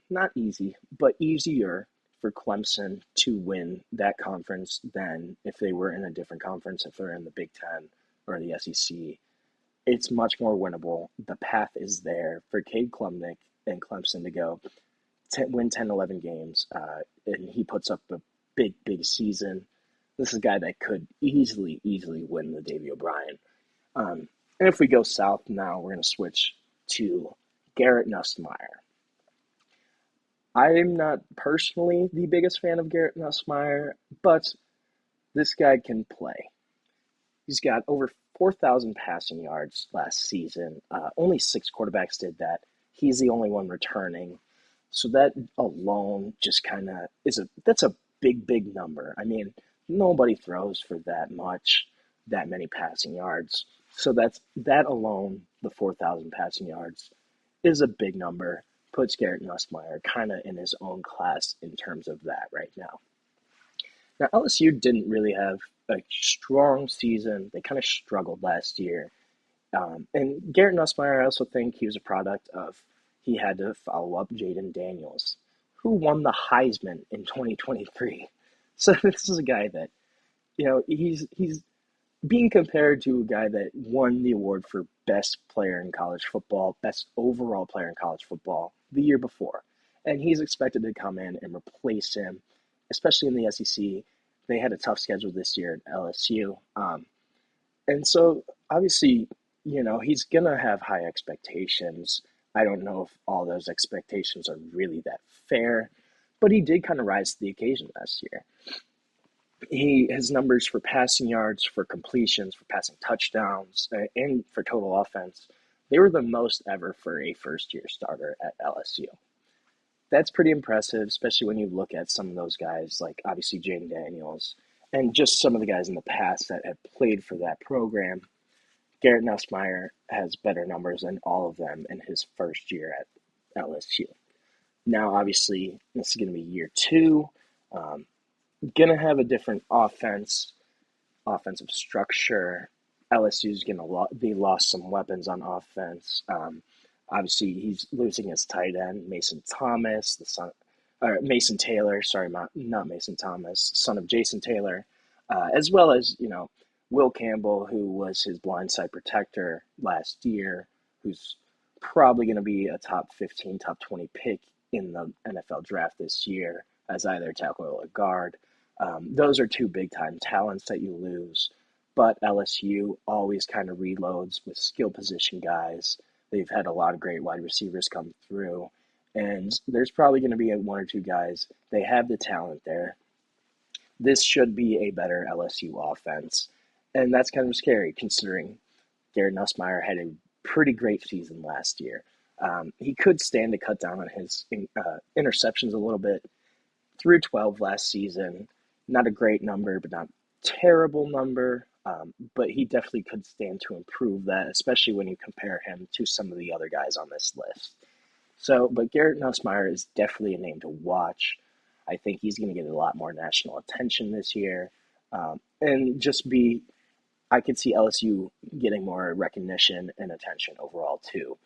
not easy, but easier for Clemson to win that conference than if they were in a different conference, if they're in the Big Ten or the SEC. It's much more winnable. The path is there for Cade Klubnik and Clemson to go win 10, 11 games, and he puts up a big season. This is a guy that could easily win the Davy O'Brien. And if we go south now, we're going to switch to Garrett Nussmeier. I'm not personally the biggest fan of Garrett Nussmeier, but this guy can play. He's got over 4,000 passing yards last season. Only 6 quarterbacks did that. He's the only one returning. So that alone just kind of that's a big number. I mean, nobody throws for that many passing yards. So that alone, the 4,000 passing yards, is a big number. Puts Garrett Nussmeier kind of in his own class in terms of that right now. Now, LSU didn't really have a strong season. They kind of struggled last year. And Garrett Nussmeier, I also think he was a product of he had to follow up Jaden Daniels, who won the Heisman in 2023. So this is a guy that, he's being compared to a guy that won the award for best player in college football, best overall player in college football the year before. And he's expected to come in and replace him, especially in the SEC. They had a tough schedule this year at LSU. And so, obviously, he's going to have high expectations. I don't know if all those expectations are really that fair, but he did kind of rise to the occasion last year. His numbers for passing yards, for completions, for passing touchdowns, and for total offense, they were the most ever for a first-year starter at LSU. That's pretty impressive, especially when you look at some of those guys, like obviously Jaden Daniels, and just some of the guys in the past that have played for that program. Garrett Nussmeier has better numbers than all of them in his first year at LSU. Now, obviously, this is going to be year 2. Going to have a different offensive structure. LSU's going to they lost some weapons on offense. Obviously, he's losing his tight end, Mason Taylor, not Mason Thomas, son of Jason Taylor, as well as, Will Campbell, who was his blindside protector last year, who's probably going to be a top 15, top 20 pick in the NFL draft this year as either tackle or guard. Those are 2 big-time talents that you lose, but LSU always kind of reloads with skill position guys. They've had a lot of great wide receivers come through, and there's probably going to be 1 or 2 guys. They have the talent there. This should be a better LSU offense, and that's kind of scary considering Garrett Nussmeier had a pretty great season last year. He could stand to cut down on his interceptions a little bit. Threw 12 last season. Not a great number, but not terrible number. But he definitely could stand to improve that, especially when you compare him to some of the other guys on this list. But Garrett Nussmeier is definitely a name to watch. I think he's going to get a lot more national attention this year. I could see LSU getting more recognition and attention overall too.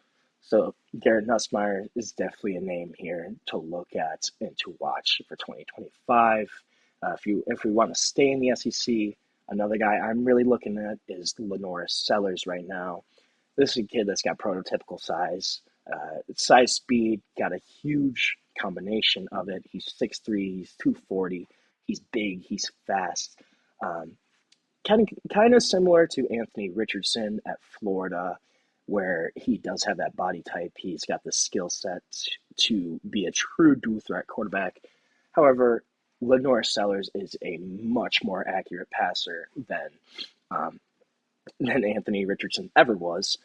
So Garrett Nussmeier is definitely a name here to look at and to watch for 2025. If we want to stay in the SEC, another guy I'm really looking at is Lenoris Sellers right now. This is a kid that's got prototypical size, speed, got a huge combination of it. He's 6'3", he's 240, he's big, he's fast. Kind of similar to Anthony Richardson at Florida, where he does have that body type. He's got the skill set to be a true dual threat quarterback. However, Lenoris Sellers is a much more accurate passer than Anthony Richardson ever was.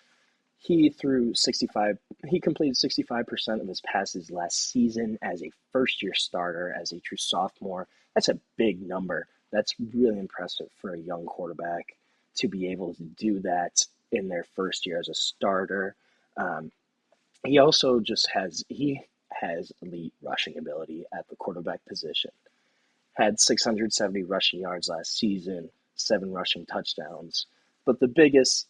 He completed 65% of his passes last season as a first-year starter, as a true sophomore. That's a big number. That's really impressive for a young quarterback to be able to do that in their first year as a starter. He also has elite rushing ability at the quarterback position. Had 670 rushing yards last season, 7 rushing touchdowns. But the biggest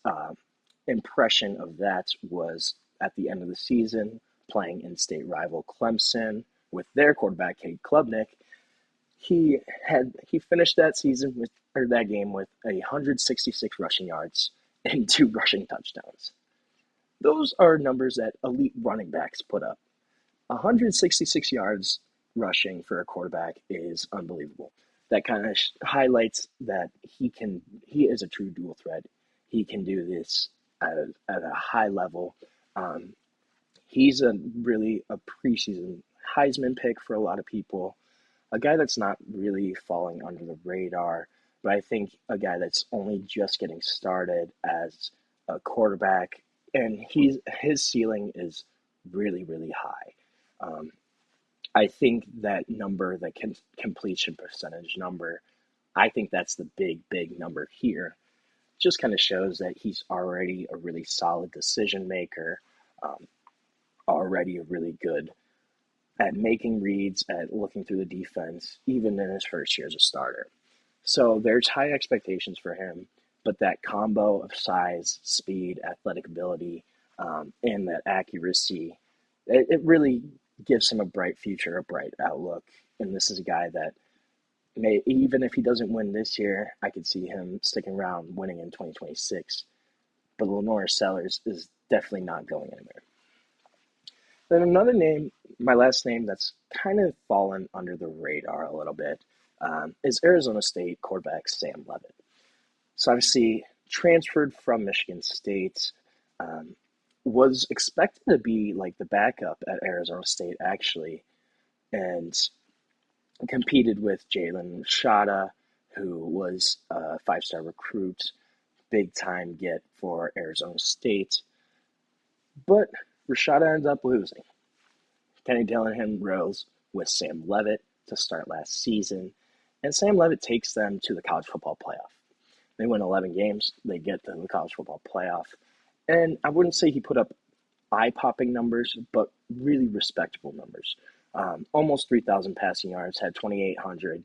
impression of that was at the end of the season, playing in-state rival Clemson with their quarterback, Cade Klubnik. He finished that game with 166 rushing yards and 2 rushing touchdowns. Those are numbers that elite running backs put up. 166 yards rushing for a quarterback is unbelievable. That kind of highlights that he is a true dual threat. He can do this at a high level. He's really a preseason Heisman pick for a lot of people, a guy that's not really falling under the radar, but I think a guy that's only just getting started as a quarterback, and his ceiling is really, really high. I think that number, the completion percentage number, I think that's the big number here. Just kind of shows that he's already a really solid decision maker, already really good at making reads, at looking through the defense, even in his first year as a starter. So there's high expectations for him, but that combo of size, speed, athletic ability, and that accuracy, it really gives him a bright future, a bright outlook. And this is a guy that even if he doesn't win this year, I could see him sticking around winning in 2026. But Lenore Sellers is definitely not going anywhere. Then another name, my last name that's kind of fallen under the radar a little bit, is Arizona State quarterback Sam Leavitt. So obviously transferred from Michigan State, was expected to be like the backup at Arizona State actually, and competed with Jalen Rashada, who was a 5-star recruit, big time get for Arizona State. But Rashada ends up losing. Kenny Dillingham rose with Sam Leavitt to start last season, and Sam Leavitt takes them to the college football playoff. They win 11 games, they get to the college football playoff, and I wouldn't say he put up eye-popping numbers, but really respectable numbers. Almost 3,000 passing yards, had 2,800,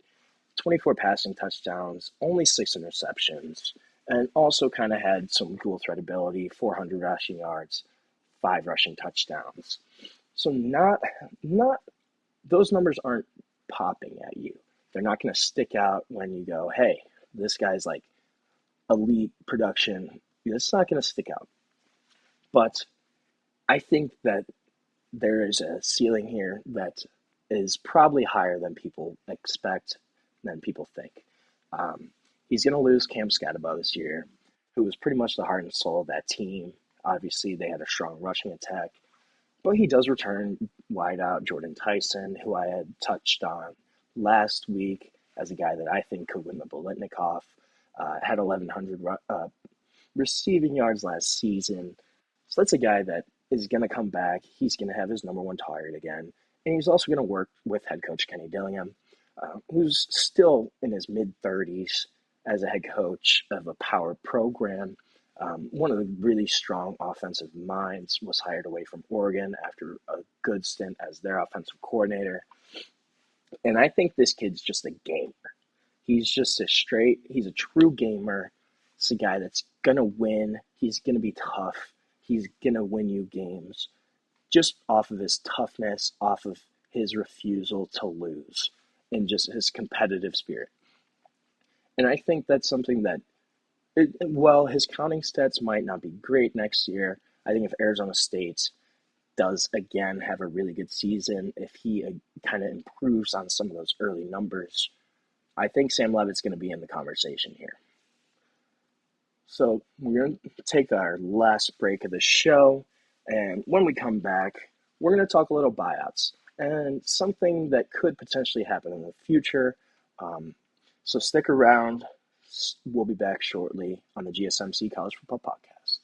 24 passing touchdowns, only 6 interceptions, and also kind of had some dual threat ability, 400 rushing yards, 5 rushing touchdowns. So not those numbers aren't popping at you. They're not going to stick out when you go, hey, this guy's like elite production. It's not going to stick out. But I think that there is a ceiling here that is probably higher than people expect, than people think. He's going to lose Cam Scatterbo this year, who was pretty much the heart and soul of that team. Obviously, they had a strong rushing attack, but he does return wideout Jordan Tyson, who I had touched on last week as a guy that I think could win the Bolitnikoff. Had 1,100 receiving yards last season. So that's a guy that is going to come back. He's going to have his number one target again. And he's also going to work with head coach Kenny Dillingham, who's still in his mid-30s as a head coach of a power program. One of the really strong offensive minds, was hired away from Oregon after a good stint as their offensive coordinator. And I think this kid's just a gamer. He's a true gamer. He's a guy that's going to win. He's going to be tough. He's going to win you games just off of his toughness, off of his refusal to lose, and just his competitive spirit. And I think that's something that, while his counting stats might not be great next year, I think if Arizona State does again have a really good season, if he kind of improves on some of those early numbers, I think Sam Leavitt's going to be in the conversation here. So we're going to take our last break of the show, and when we come back, we're going to talk a little buyouts and something that could potentially happen in the future. So stick around. We'll be back shortly on the GSMC College Football Podcast.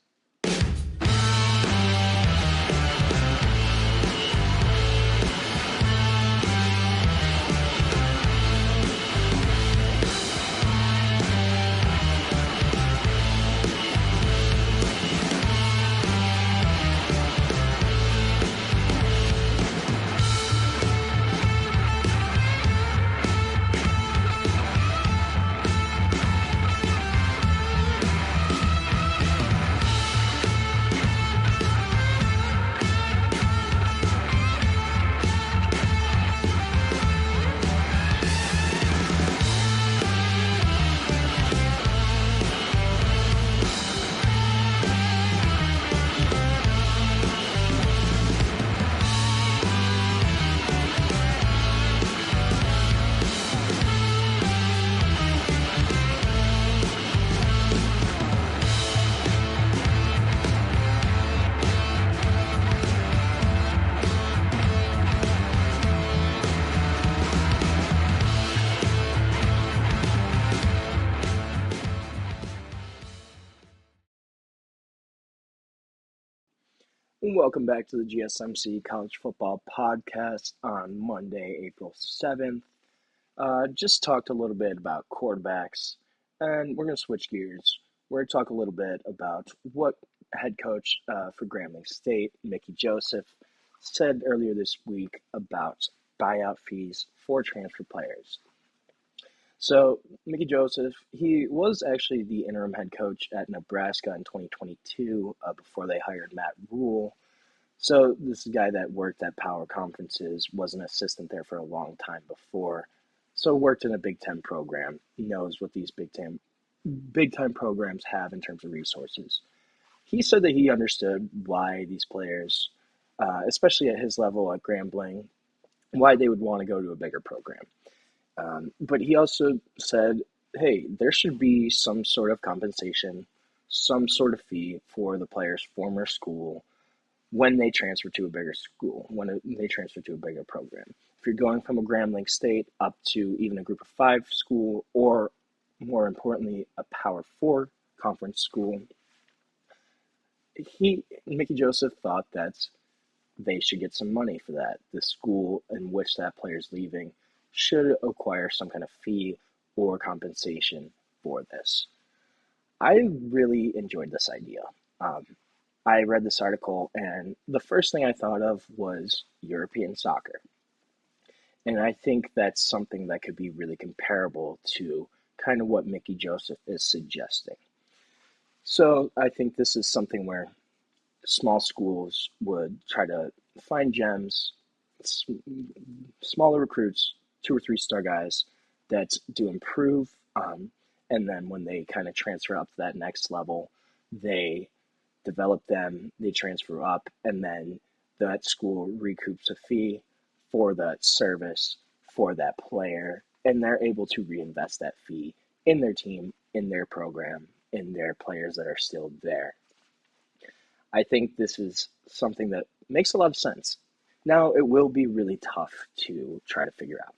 Welcome back to the GSMC College Football Podcast on Monday, April 7th. Just talked a little bit about quarterbacks, and we're going to switch gears. We're going to talk a little bit about what head coach for Grambling State, Mickey Joseph, said earlier this week about buyout fees for transfer players. So, Mickey Joseph, he was actually the interim head coach at Nebraska in 2022 before they hired Matt Rule. So, this is a guy that worked at Power Conferences, was an assistant there for a long time before, so worked in a Big Ten program, knows what these Big Ten programs have in terms of resources. He said that he understood why these players, especially at his level at Grambling, why they would want to go to a bigger program. But he also said, hey, there should be some sort of compensation, some sort of fee for the player's former school when they transfer to a bigger school, when they transfer to a bigger program. If you're going from a Grambling State up to even a Group of 5 school, or more importantly, a Power 4 conference school, Mickey Joseph thought that they should get some money for that. The school in which that player is leaving should acquire some kind of fee or compensation for this. I really enjoyed this idea. I read this article, and the first thing I thought of was European soccer. And I think that's something that could be really comparable to kind of what Mickey Joseph is suggesting. So I think this is something where small schools would try to find gems, smaller recruits, 2 or 3 star guys that do improve, and then when they kind of transfer up to that next level, they develop them, they transfer up, and then that school recoups a fee for that service for that player, and they're able to reinvest that fee in their team, in their program, in their players that are still there. I think this is something that makes a lot of sense. Now, it will be really tough to try to figure out.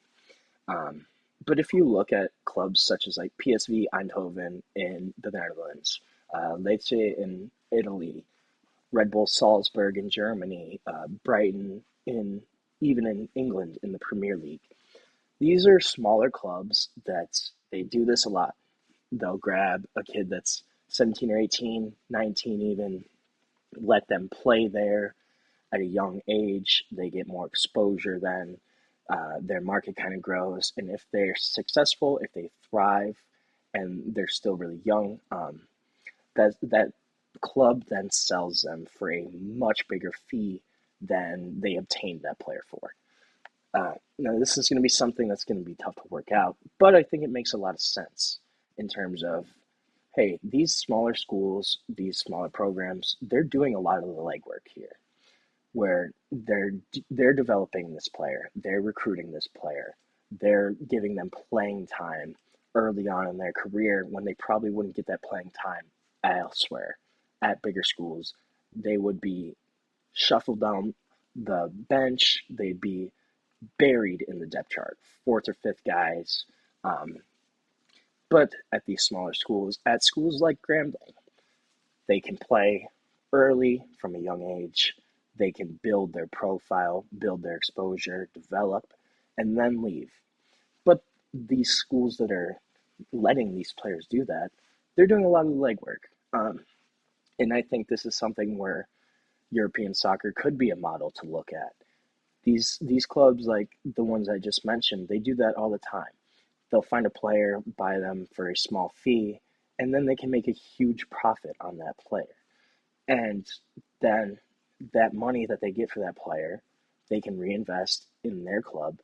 But if you look at clubs such as like PSV Eindhoven in the Netherlands, Lecce in Italy, Red Bull Salzburg in Germany, Brighton even in England in the Premier League, these are smaller clubs that they do this a lot. They'll grab a kid that's 17 or 18, 19 even, let them play there at a young age. They get more exposure then. Their market kind of grows, and if they're successful, if they thrive, and they're still really young, that club then sells them for a much bigger fee than they obtained that player for. Now, this is going to be something that's going to be tough to work out, but I think it makes a lot of sense in terms of, hey, these smaller schools, these smaller programs, they're doing a lot of the legwork here, where they're developing this player, they're recruiting this player, they're giving them playing time early on in their career when they probably wouldn't get that playing time elsewhere. At bigger schools, they would be shuffled down the bench, they'd be buried in the depth chart, 4th or 5th guys. But at these smaller schools, at schools like Grambling, they can play early from a young age. They can build their profile, build their exposure, develop, and then leave. But these schools that are letting these players do that, they're doing a lot of the legwork. And I think this is something where European soccer could be a model to look at. These clubs, like the ones I just mentioned, they do that all the time. They'll find a player, buy them for a small fee, and then they can make a huge profit on that player. And then that money that they get for that player, they can reinvest in their club,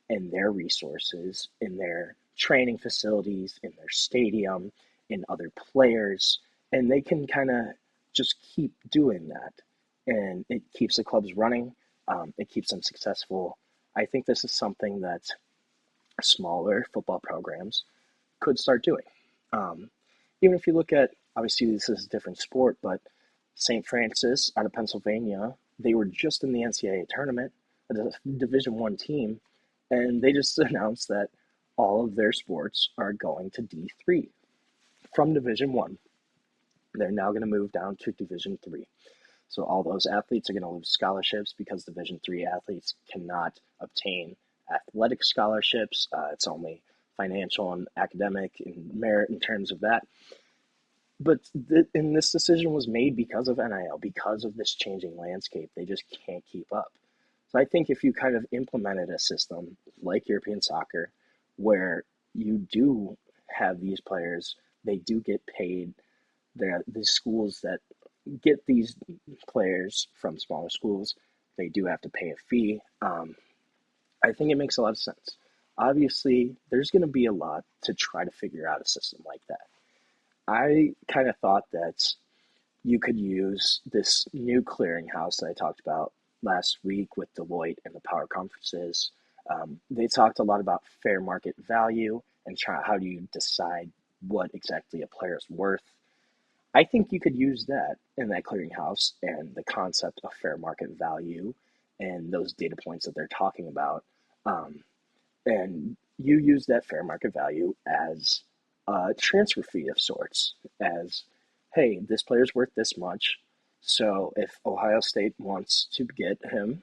in their resources, in their training facilities, in their stadium, in other players, and they can kind of just keep doing that. And it keeps the clubs running. It keeps them successful. I think this is something that smaller football programs could start doing. Even if you look at, obviously this is a different sport, but St. Francis out of Pennsylvania, they were just in the NCAA tournament, a Division I team, and they just announced that all of their sports are going to D3 from Division I. They're now going to move down to Division III. So all those athletes are going to lose scholarships because Division III athletes cannot obtain athletic scholarships. It's only financial and academic and merit in terms of that. But and this decision was made because of NIL, because of this changing landscape. They just can't keep up. So I think if you kind of implemented a system like European soccer, where you do have these players, they do get paid. The schools that get these players from smaller schools, they do have to pay a fee. I think it makes a lot of sense. Obviously, there's going to be a lot to try to figure out a system like that. I kind of thought that you could use this new clearinghouse that I talked about last week with Deloitte and the power conferences. They talked a lot about fair market value and how do you decide what exactly a player is worth. I think you could use that in that clearinghouse and the concept of fair market value and those data points that they're talking about. And you use that fair market value as a transfer fee of sorts, as, hey, this player's worth this much. So if Ohio State wants to get him,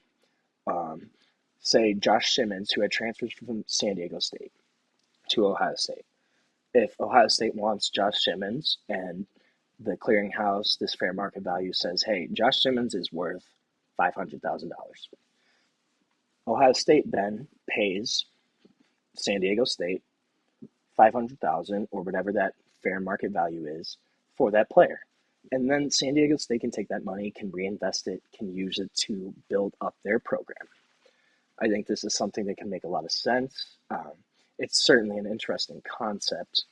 say Josh Simmons, who had transferred from San Diego State to Ohio State. If Ohio State wants Josh Simmons and the clearinghouse, this fair market value says, hey, Josh Simmons is worth $500,000. Ohio State then pays San Diego State $500,000 or whatever that fair market value is for that player. And then San Diego State can take that money, can reinvest it, can use it to build up their program. I think this is something that can make a lot of sense. It's certainly an interesting concept.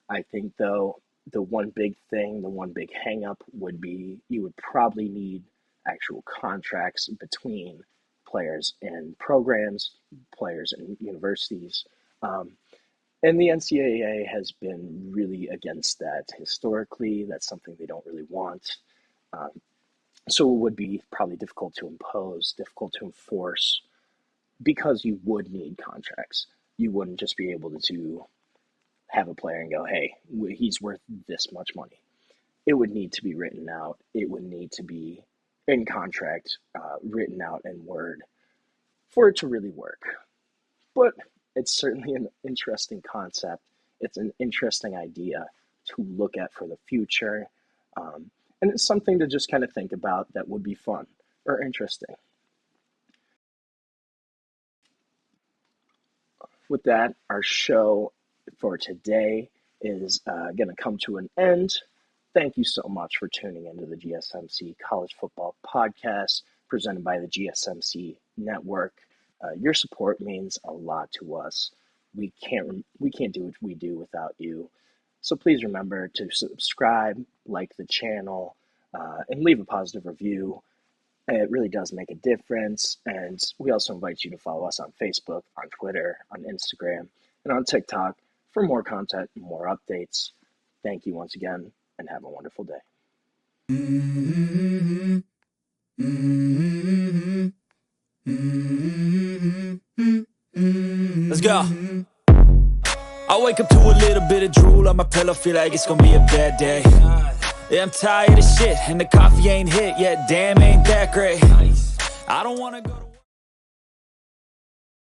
I think, though, the one big hang up would be you would probably need actual contracts between players and programs, players and universities. And the NCAA has been really against that historically. That's something they don't really want. So it would be probably difficult to impose, difficult to enforce, because you would need contracts. You wouldn't just be able to have a player and go, hey, he's worth this much money. It would need to be written out. It would need to be in contract, written out in Word for it to really work. But it's certainly an interesting concept. It's an interesting idea to look at for the future. And it's something to just kind of think about that would be fun or interesting. With that, our show for today is going to come to an end. Thank you so much for tuning into the GSMC College Football Podcast presented by the GSMC Network. Your support means a lot to us. We can't do what we do without you. So please remember to subscribe, like the channel, and leave a positive review. It really does make a difference. And we also invite you to follow us on Facebook, on Twitter, on Instagram, and on TikTok for more content and more updates. Thank you once again, and have a wonderful day. Let's go. I wake up to a little bit of drool on my pillow, feel like it's gonna be a bad day. Yeah, I'm tired of shit, and the coffee ain't hit yet, damn, ain't that great. I don't wanna go to